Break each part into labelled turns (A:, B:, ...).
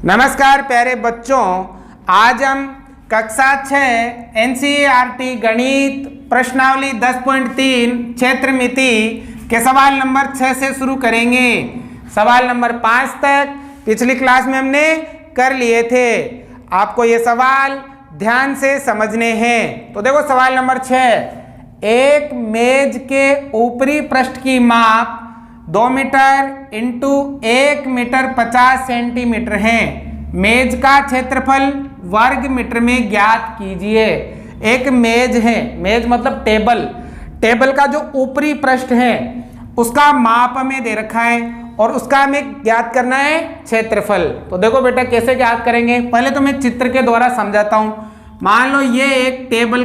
A: नमस्कार प्यारे बच्चों, आज हम कक्षा 6 एनसीईआरटी गणित प्रश्नावली 10.3 क्षेत्र मिति के सवाल नंबर 6 से शुरू करेंगे। सवाल नंबर 5 तक पिछली क्लास में हमने कर लिए थे। आपको ये सवाल ध्यान से समझने हैं। तो देखो सवाल नंबर 6, एक मेज के ऊपरी पृष्ठ की माप 2 मीटर इंटू 1 मीटर 50 सेंटीमीटर है। मेज का क्षेत्रफल वर्ग मीटर में ज्ञात कीजिए। एक मेज है, मेज मतलब टेबल, टेबल का जो ऊपरी पृष्ठ है उसका माप हमें दे रखा है और उसका हमें ज्ञात करना है क्षेत्रफल। तो देखो बेटा कैसे ज्ञात करेंगे, पहले तो मैं चित्र के द्वारा समझाता हूं। मान लो ये एक टेबल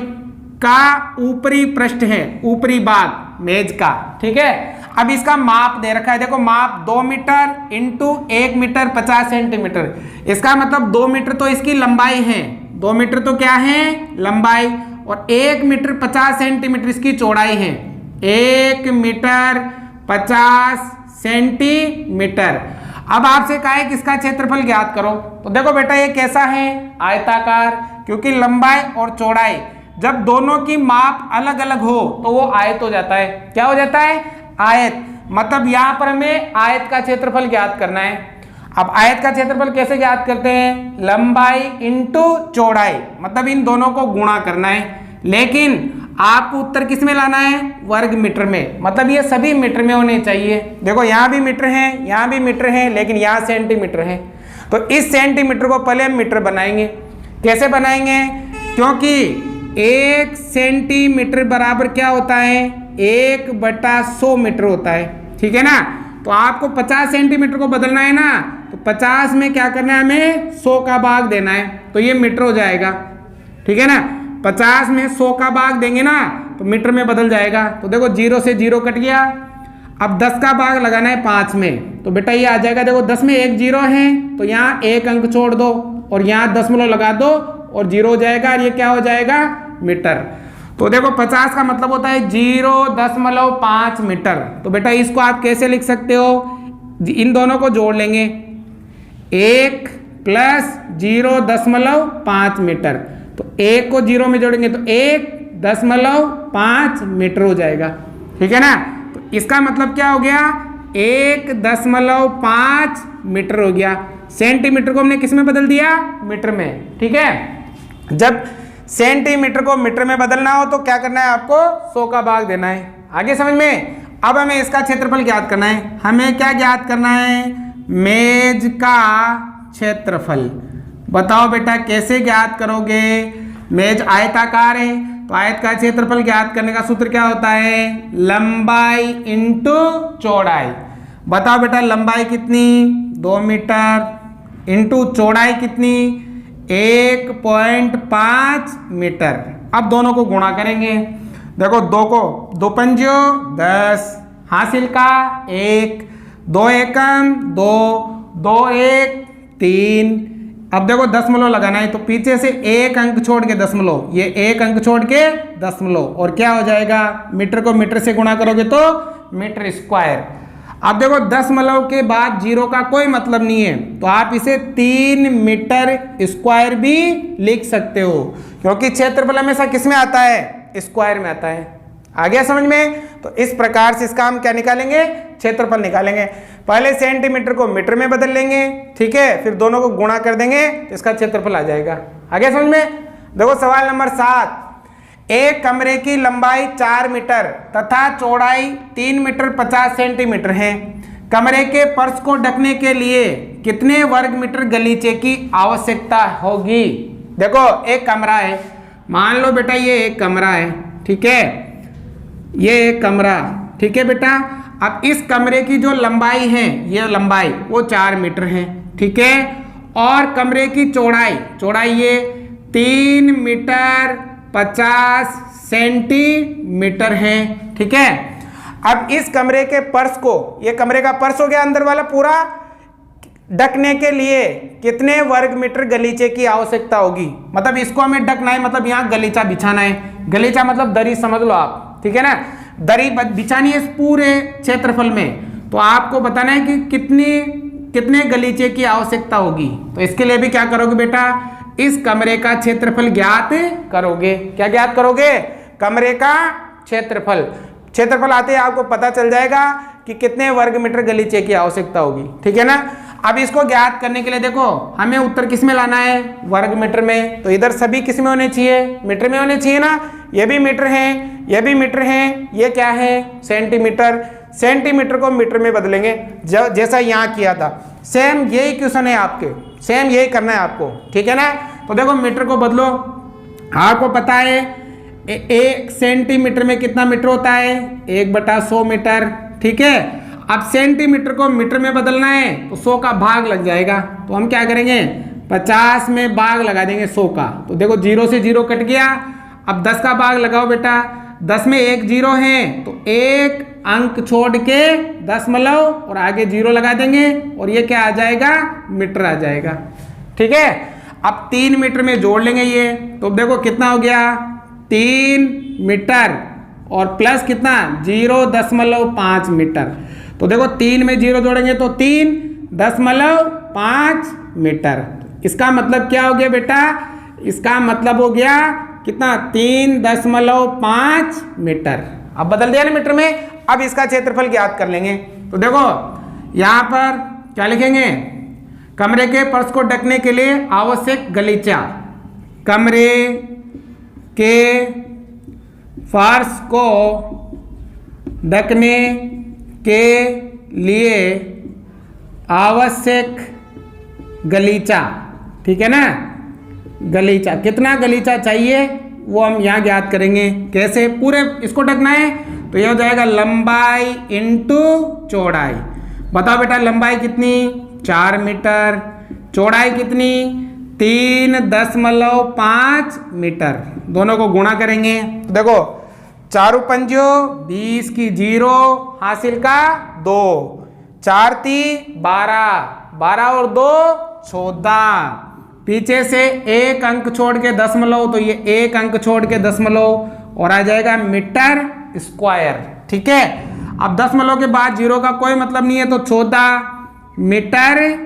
A: का ऊपरी पृष्ठ है, ऊपरी भाग मेज का, ठीक है। अब इसका माप दे रखा है, देखो माप 2 मीटर इंटू 1 मीटर 50 सेंटीमीटर। इसका मतलब 2 मीटर तो इसकी लंबाई है, 2 मीटर तो क्या है लंबाई, और 1 मीटर 50 सेंटीमीटर इसकी चौड़ाई है। 1 मीटर 50 सेंटीमीटर। अब आपसे कहा है कि इसका क्षेत्रफल ज्ञात करो। तो देखो बेटा ये कैसा है, आयताकार, क्योंकि लंबाई और चौड़ाई जब दोनों की माप अलग अलग हो तो वो आयत हो जाता है। क्या हो जाता है, आयत। मतलब यहां पर हमें आयत का क्षेत्रफल ज्ञात करना है। अब आयत का क्षेत्रफल कैसे ज्ञात करते हैं, लंबाई इंटू चौड़ाई, मतलब इन दोनों को गुणा करना है। लेकिन आपको उत्तर किस में लाना है, वर्ग मीटर में, मतलब ये सभी मीटर में होने चाहिए। देखो यहां भी मीटर है, यहां भी मीटर है, लेकिन यहां सेंटीमीटर है। तो इस सेंटीमीटर को पहले हम मीटर बनाएंगे। कैसे बनाएंगे, क्योंकि 1 सेंटीमीटर बराबर क्या होता है, 1/100 मीटर होता है, ठीक है ना। तो आपको 50 सेंटीमीटर को बदलना है ना, तो 50 में क्या करना है, हमें 100 का भाग देना है, तो ये मीटर हो जाएगा, ठीक है ना। 50 में 100 का भाग देंगे ना तो मीटर में बदल जाएगा। तो देखो 0 से 0 कट गया। अब 10 का भाग लगाना है 5 में, तो बेटा ये आ जाएगा। देखो 10 में 1 0 है तो यहाँ 1 अंक छोड़ दो और यहाँ दशमलव लगा दो और 0 हो जाएगा, और ये क्या हो जाएगा, मीटर। तो देखो 50 का मतलब होता है 0.5 मीटर। तो बेटा इसको आप कैसे लिख सकते हो, इन दोनों को जोड़ लेंगे, 1 + 0.5 मीटर। तो 1 को 0 में जोड़ेंगे तो 1.5 मीटर हो जाएगा, ठीक है ना। तो इसका मतलब क्या हो गया, 1.5 मीटर हो गया। सेंटीमीटर को हमने किस में बदल दिया, मीटर में, ठीक है। जब सेंटीमीटर को मीटर में बदलना हो तो क्या करना है, आपको 100 का भाग देना है। आगे समझ में। अब हमें इसका क्षेत्रफल ज्ञात करना है। हमें क्या ज्ञात करना है, मेज का क्षेत्रफल। बताओ बेटा कैसे ज्ञात करोगे, मेज आयताकार है तो आयत का क्षेत्रफल ज्ञात करने का सूत्र क्या होता है, लंबाई इंटू चौड़ाई। बताओ बेटा लंबाई कितनी, 2 मीटर इंटू चौड़ाई कितनी, 1.5 मीटर। अब दोनों को गुणा करेंगे। देखो 2 को 2 पंजो 10, हासिल का 1, 2 एकम 2, 2 1 3। अब देखो दशमलव लगाना है तो पीछे से 1 अंक छोड़ के दशमलव, ये 1 अंक छोड़ के दशमलव, और क्या हो जाएगा, मीटर को मीटर से गुणा करोगे तो मीटर स्क्वायर। अब देखो दशमलव के बाद 0 का कोई मतलब नहीं है तो आप इसे 3 मीटर स्क्वायर भी लिख सकते हो, क्योंकि क्षेत्रफल हमेशा किस में आता है, स्क्वायर में आता है। आ गया समझ में। तो इस प्रकार से इसका हम क्या निकालेंगे, क्षेत्रफल निकालेंगे। पहले सेंटीमीटर को मीटर में बदल लेंगे, ठीक है, फिर दोनों को गुणा कर देंगे तो इसका क्षेत्रफल आ जाएगा। आ गया समझ में। देखो सवाल नंबर 7, एक कमरे की लंबाई 4 मीटर तथा चौड़ाई 3 मीटर 50 सेंटीमीटर है। कमरे के फर्श को ढकने के लिए कितने वर्ग मीटर गलीचे की आवश्यकता होगी। देखो एक कमरा है, मान लो बेटा ये एक कमरा है, ठीक है, ये एक कमरा, ठीक है बेटा। अब इस कमरे की जो लंबाई है, ये लंबाई वो 4 मीटर है, ठीक है, और कमरे की चौड़ाई ये 3 मीटर 50 सेंटीमीटर है, ठीक है। अब इस कमरे के फर्श को, ये कमरे का फर्श हो गया अंदर वाला पूरा, ढकने के लिए कितने वर्ग मीटर गलीचे की आवश्यकता होगी। मतलब इसको हमें ढकना है, मतलब यहाँ गलीचा बिछाना है। गलीचा मतलब दरी समझ लो आप, ठीक है ना। दरी बिछानी है इस पूरे क्षेत्रफल में, तो आपको बताना है कि कितनी कितने गलीचे की आवश्यकता होगी? तो इसके लिए भी क्या करोगे बेटा, इस कमरे का क्षेत्रफल ज्ञात करोगे। क्या ज्ञात करोगे? कमरे का क्षेत्रफल। क्षेत्रफल आते ही आपको पता चल जाएगा कि कितने वर्ग मीटर गलीचे की आवश्यकता होगी, ठीक है ना। अब इसको ज्ञात करने के लिए देखो हमें उत्तर किस में लाना है, वर्ग मीटर में। तो इधर सभी किस में होने चाहिए, मीटर में होने चाहिए ना। ये भी मीटर है, ये भी मीटर है, ये क्या है, सेंटीमीटर। सेंटीमीटर को मीटर में बदलेंगे जैसा यहाँ किया था। सेम यही क्वेश्चन है आपके, सेम यही करना है आपको, ठीक है ना। तो देखो मीटर को बदलो, आपको पता है 1 सेंटीमीटर में कितना मीटर होता है, 1/100 मीटर, ठीक है। अब सेंटीमीटर को मीटर में बदलना है तो 100 का भाग लग जाएगा। तो हम क्या करेंगे, 50 में भाग लगा देंगे 100 का। तो देखो 0 से 0 कट गया। अब 10 का भाग लगाओ बेटा, 10 में 1 0 है तो 1 अंक छोड़ के दशमलव और आगे 0 लगा देंगे और ये क्या आ जाएगा, मीटर आ जाएगा, ठीक है। अब 3 मीटर में जोड़ लेंगे ये, तो देखो कितना हो गया, 3 मीटर और प्लस कितना 0.5 मीटर। तो देखो 3 में 0 जोड़ेंगे तो 3.5 मीटर। इसका मतलब क्या हो गया बेटा, इसका मतलब हो गया कितना, 3.5 मीटर। अब बदल दिया ना मीटर में। अब इसका क्षेत्रफल ज्ञात कर लेंगे। तो देखो यहाँ पर क्या लिखेंगे, कमरे के फर्श को ढकने के लिए आवश्यक गलीचा। कमरे के फर्श को ढकने के लिए आवश्यक गलीचा, ठीक है ना। गलीचा कितना गलीचा चाहिए वो हम यहाँ ज्ञात करेंगे। कैसे, पूरे इसको ढकना है तो यह हो जाएगा लंबाई इंटू चौड़ाई। बताओ बेटा लंबाई कितनी, 4 मीटर, चौड़ाई कितनी, 3.5 मीटर। दोनों को गुणा करेंगे। देखो 4 पंजो 20 की 0 हासिल का 2, 4 ती 12, 12 और 2 14, पीछे से 1 अंक छोड़ के दशमलव, तो ये 1 अंक छोड़ के दशमलव और आ जाएगा मीटर स्क्वायर, ठीक है। अब दशमलव के बाद 0 का कोई मतलब नहीं है तो 14 मीटर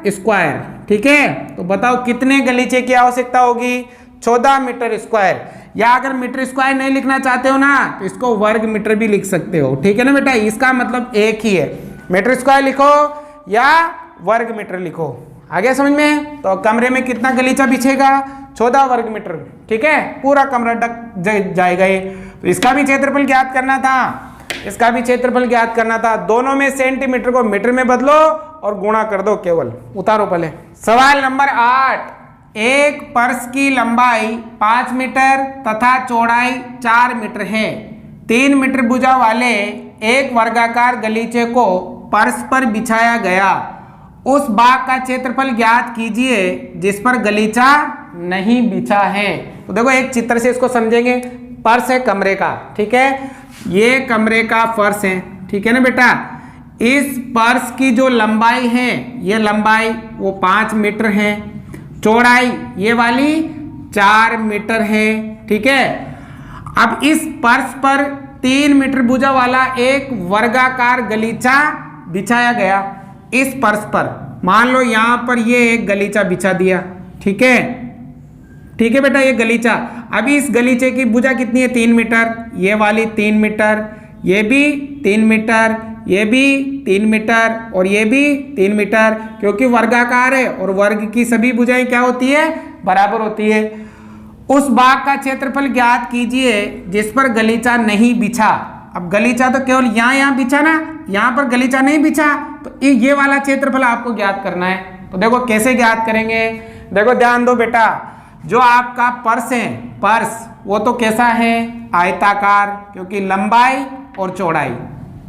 A: स्क्वायर, ठीक है। तो बताओ कितने गलीचे की आवश्यकता होगी, 14 मीटर स्क्वायर। या अगर मीटर स्क्वायर नहीं लिखना चाहते हो ना तो इसको वर्ग मीटर भी लिख सकते हो, ठीक है ना बेटा। इसका मतलब एक ही है, मीटर स्क्वायर लिखो या वर्ग मीटर लिखो। आगे समझ में। तो कमरे में कितना गलीचा बिछेगा, 14 वर्ग मीटर, ठीक है। पूरा कमरा ढक जाएगा ये। तो इसका भी क्षेत्रफल ज्ञात करना था, इसका भी क्षेत्रफल ज्ञात करना था। दोनों में सेंटीमीटर को मीटर में बदलो और गुणा कर दो केवल। उतारो पहले। सवाल नंबर 8, एक पर्स की लंबाई 5 मीटर तथा चौड़ाई 4 मीटर है। 3 मीटर भुजा वाले एक वर्गाकार गलीचे को पर्स पर बिछाया गया। उस भाग का क्षेत्रफल ज्ञात कीजिए जिस पर गलीचा नहीं बिछा है। तो देखो एक चित्र से इसको समझेंगे। पर्स है कमरे का, ठीक है। ये कमरे का फर्श है, ठीक है ना बेटा। इस पर्स की जो लंबाई है, ये लंबाई वो 5 मीटर है, चौड़ाई ये वाली 4 मीटर है, ठीक है। अब इस पर्स पर 3 मीटर भुजा वाला एक वर्गाकार गलीचा बिछाया गया। इस पर्स पर मान लो यहां पर ये एक गलीचा बिछा दिया, ठीक है, ठीक है बेटा। ये गलीचा, अभी इस गलीचे की भुजा कितनी है, 3 मीटर, ये वाली 3 मीटर, ये भी 3 मीटर, ये भी 3 मीटर और ये भी 3 मीटर, क्योंकि वर्गाकार है और वर्ग की सभी भुजाएं क्या होती है, बराबर होती है। उस भाग का क्षेत्रफल ज्ञात कीजिए जिस पर गलीचा नहीं बिछा। अब गलीचा तो केवल यहाँ बिछा ना, यहाँ पर गलीचा नहीं बिछा, तो ये वाला क्षेत्रफल आपको ज्ञात करना है। तो देखो कैसे ज्ञात करेंगे। देखो ध्यान दो बेटा, जो आपका पर्स है, पर्स वो तो कैसा है, आयताकार, क्योंकि लंबाई और चौड़ाई,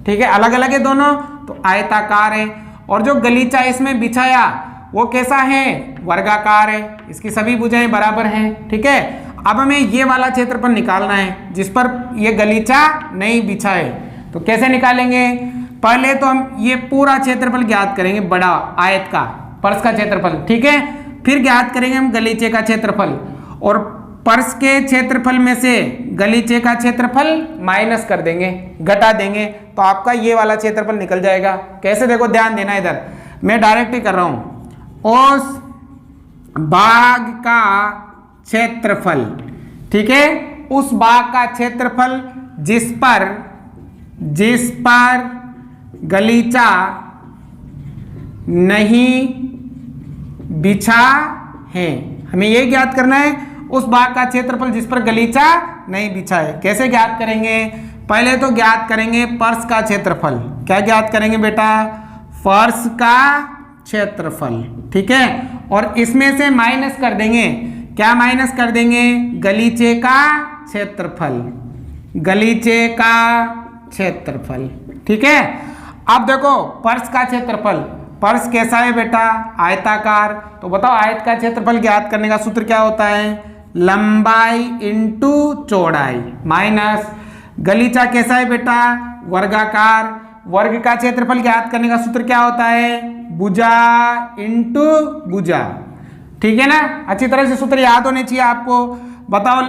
A: ठीक है, अलग अलग है दोनों, तो आयताकार है। और जो गलीचा इसमें बिछाया वो कैसा है, वर्गाकार है, इसकी सभी भुजाएं बराबर हैं, ठीक है। अब हमें ये वाला क्षेत्रफल निकालना है जिस पर ये गलीचा नहीं बिछा है। तो कैसे निकालेंगे, पहले तो हम ये पूरा क्षेत्रफल ज्ञात करेंगे, बड़ा आयत का पर्स का क्षेत्रफल, ठीक है। फिर ज्ञात करेंगे हम गलीचे का क्षेत्रफल और पर्स के क्षेत्रफल में से गलीचे का क्षेत्रफल माइनस कर देंगे, घटा देंगे, तो आपका ये वाला क्षेत्रफल निकल जाएगा। कैसे, देखो ध्यान देना, इधर मैं डायरेक्ट ही कर रहा हूं। उस बाग का क्षेत्रफल, ठीक है, उस बाग का क्षेत्रफल जिस पर गलीचा नहीं बिछा है। हमें ये ज्ञात करना है, उस बाग का क्षेत्रफल जिस पर गलीचा नहीं बिछा है। कैसे ज्ञात करेंगे? पहले तो ज्ञात करेंगे पर्स का क्षेत्रफल। क्या ज्ञात करेंगे बेटा? पर्स का क्षेत्रफल, ठीक है, और इसमें से माइनस कर देंगे। क्या माइनस कर देंगे? गलीचे का क्षेत्रफल, गलीचे का क्षेत्रफल, ठीक है। अब देखो पर्स का क्षेत्रफल, पर्स कैसा है बेटा? आयताकार। तो बताओ आयत का क्षेत्रफल ज्ञात करने का सूत्र क्या होता है? लंबाई इंटू चौड़ाई माइनस। गलीचा कैसा है बेटा? वर्गाकार। वर्ग का क्षेत्रफल ज्ञात करने का सूत्र क्या होता है? भुजा इंटू भुजा, ठीक है ना। अच्छी तरह से सूत्र याद होने चाहिए आपको। बताओ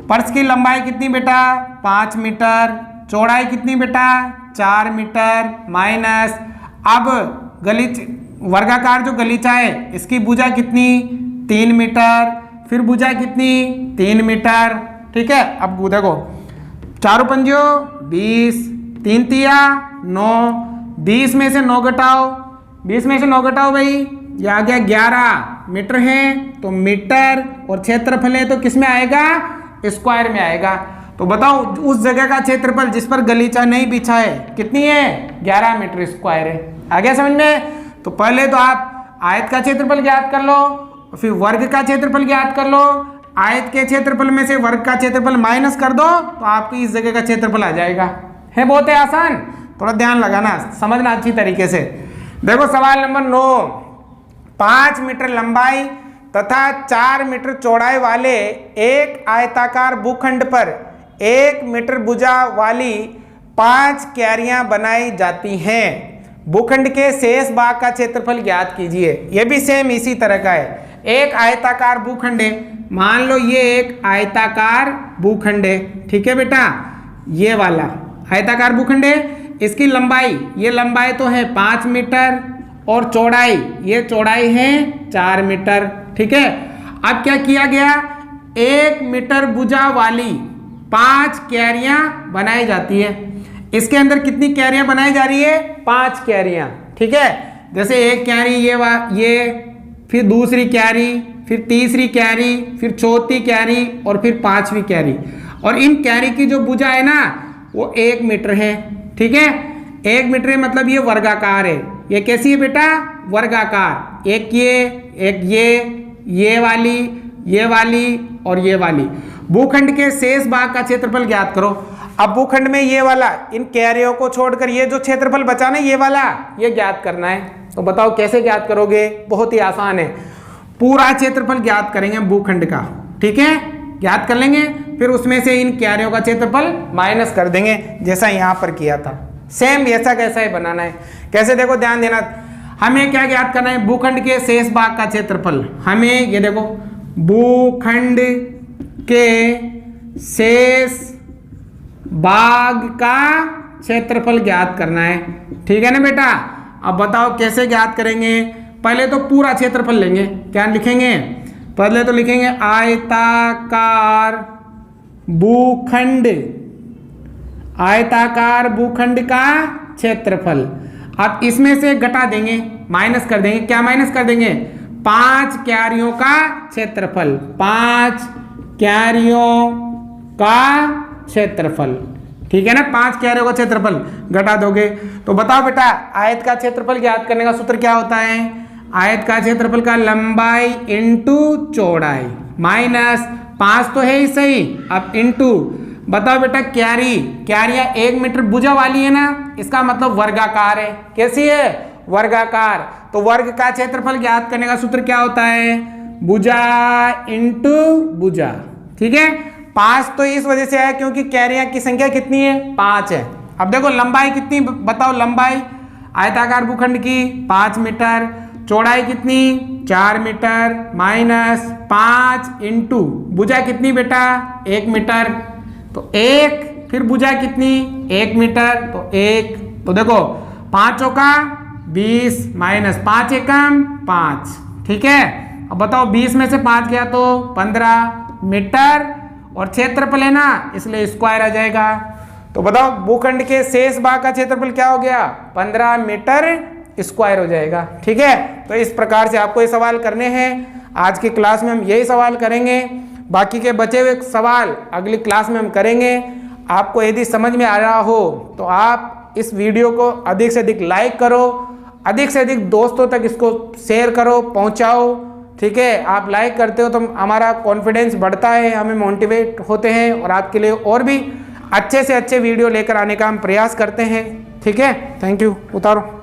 A: पर्स की लंबाई कितनी बेटा? 5 मीटर। चौड़ाई कितनी बेटा? 4 मीटर माइनस। अब गलीच वर्गाकार जो गलीचा है इसकी भुजा कितनी? 3 मीटर। फिर भुजा कितनी? 3 मीटर, ठीक है। अब देखो 4 पंजियों 20, 3 तिया 9, 20 में से 9 घटाओ, 20 में से 9 घटाओ भाई, ये आ गया 11 मीटर है, तो मीटर, और क्षेत्रफल है तो किस में आएगा? स्क्वायर में आएगा। तो बताओ उस जगह का क्षेत्रफल जिस पर गलीचा नहीं बिछा है कितनी है? 11 मीटर स्क्वायर है। आ गया समझ में? तो पहले तो आप आयत का क्षेत्रफल ज्ञात कर लो, फिर वर्ग का क्षेत्रफल ज्ञात कर लो। आयत के क्षेत्रफल में से वर्ग का क्षेत्रफल माइनस कर दो तो आपको इस जगह का क्षेत्रफल आ जाएगा। है बहुत है आसान, थोड़ा ध्यान लगाना, समझना अच्छी तरीके से। देखो सवाल नंबर 9, 5 मीटर लंबाई तथा 4 मीटर चौड़ाई वाले एक आयताकार भूखंड पर 1 मीटर भुजा वाली 5 क्यारियां बनाई जाती हैं। भूखंड के शेष भाग का क्षेत्रफल ज्ञात कीजिए। यह भी सेम इसी तरह का है। एक आयताकार भूखंड है, मान लो ये एक आयताकार भूखंड है, ठीक है बेटा, ये वाला आयताकार भूखंड है। इसकी लंबाई, ये लंबाई तो है 5 मीटर और चौड़ाई, ये चौड़ाई है 4 मीटर, ठीक है। अब क्या किया गया? 1 मीटर भुजा वाली 5 क्यारियां बनाई जाती है। इसके अंदर कितनी क्यारियां बनाई जा रही है? 5 क्यारियां, ठीक है। जैसे एक क्यारी ये, फिर दूसरी क्यारी, फिर तीसरी क्यारी, फिर चौथी क्यारी और फिर 5वीं क्यारी। और इन क्यारी की जो भुजा है ना वो 1 मीटर है, ठीक है। 1 मीटर है मतलब ये वर्गाकार है। ये कैसी है बेटा? वर्गाकार। एक ये वाली और ये वाली। भूखंड के शेष भाग का क्षेत्रफल ज्ञात करो। अब भूखंड में ये वाला, इन क्यारियों को छोड़कर ये जो क्षेत्रफल बचा ना, ये वाला, ये ज्ञात करना है। तो बताओ कैसे ज्ञात करोगे? बहुत ही आसान है। पूरा क्षेत्रफल ज्ञात करेंगे भूखंड का, ठीक है, ज्ञात कर लेंगे, फिर उसमें से इन क्यारियों का क्षेत्रफल माइनस कर देंगे, जैसा यहां पर किया था। सेम ऐसा कैसा है बनाना है। कैसे? देखो ध्यान देना, हमें क्या ज्ञात करना है? भूखंड के शेष भाग का क्षेत्रफल। हमें ये देखो भूखंड के शेष भाग का क्षेत्रफल ज्ञात करना है, ठीक है ना बेटा। अब बताओ कैसे ज्ञात करेंगे? पहले तो पूरा क्षेत्रफल लेंगे। क्या लिखेंगे? पहले तो लिखेंगे आयताकार भूखंड, आयताकार भूखंड का क्षेत्रफल। अब इसमें से घटा देंगे, माइनस कर देंगे। क्या माइनस कर देंगे? 5 क्यारियों का क्षेत्रफल, 5 क्यारियों का क्षेत्रफल, ठीक है ना। 5 क्यारियों का क्षेत्रफल घटा दोगे तो बताओ बेटा आयत का क्षेत्रफल ज्ञात करने का सूत्र क्या होता है? आयत का क्षेत्रफल का लंबाई इंटू चौड़ाई माइनस 5 तो है ही सही, अब इंटू। बताओ बेटा क्यारियां 1 मीटर भुजा वाली है ना, इसका मतलब वर्गाकार है। कैसी है? वर्गाकार। तो वर्ग का क्षेत्रफल ज्ञात करने का सूत्र क्या होता है? भुजा इंटू भुजा, ठीक है। 5 तो इस वजह से है क्योंकि क्यारियां की संख्या कितनी है? 5 है। अब देखो लंबाई कितनी बताओ? लंबाई आयताकार भूखंड की 5 मीटर, चौड़ाई कितनी? 4 मीटर माइनस 5 इंटू भुजा कितनी बेटा 1 मीटर, तो 1 फिर भुजा कितनी 1 मीटर, तो 1, तो देखो 5 चौका 20 माइनस 5 एकम 5, ठीक है। अब बताओ 20 में से 5 गया तो 15 मीटर, और क्षेत्रफल है ना इसलिए स्क्वायर आ जाएगा। तो बताओ भूखंड के शेष भाग का क्षेत्रफल क्या हो गया 15 मीटर स्क्वायर हो जाएगा, ठीक है। तो इस प्रकार से आपको ये सवाल करने हैं। आज की क्लास में हम यही सवाल करेंगे, बाकी के बचे हुए सवाल अगली क्लास में हम करेंगे। आपको यदि समझ में आ रहा हो तो आप इस वीडियो को अधिक से अधिक लाइक करो, अधिक से अधिक दोस्तों तक इसको शेयर करो, पहुंचाओ, ठीक है। आप लाइक करते हो तो हमारा कॉन्फिडेंस बढ़ता है, हमें मोटिवेट होते हैं और आपके लिए और भी अच्छे से अच्छे वीडियो लेकर आने का हम प्रयास करते हैं, ठीक है। Thank you. उतारो।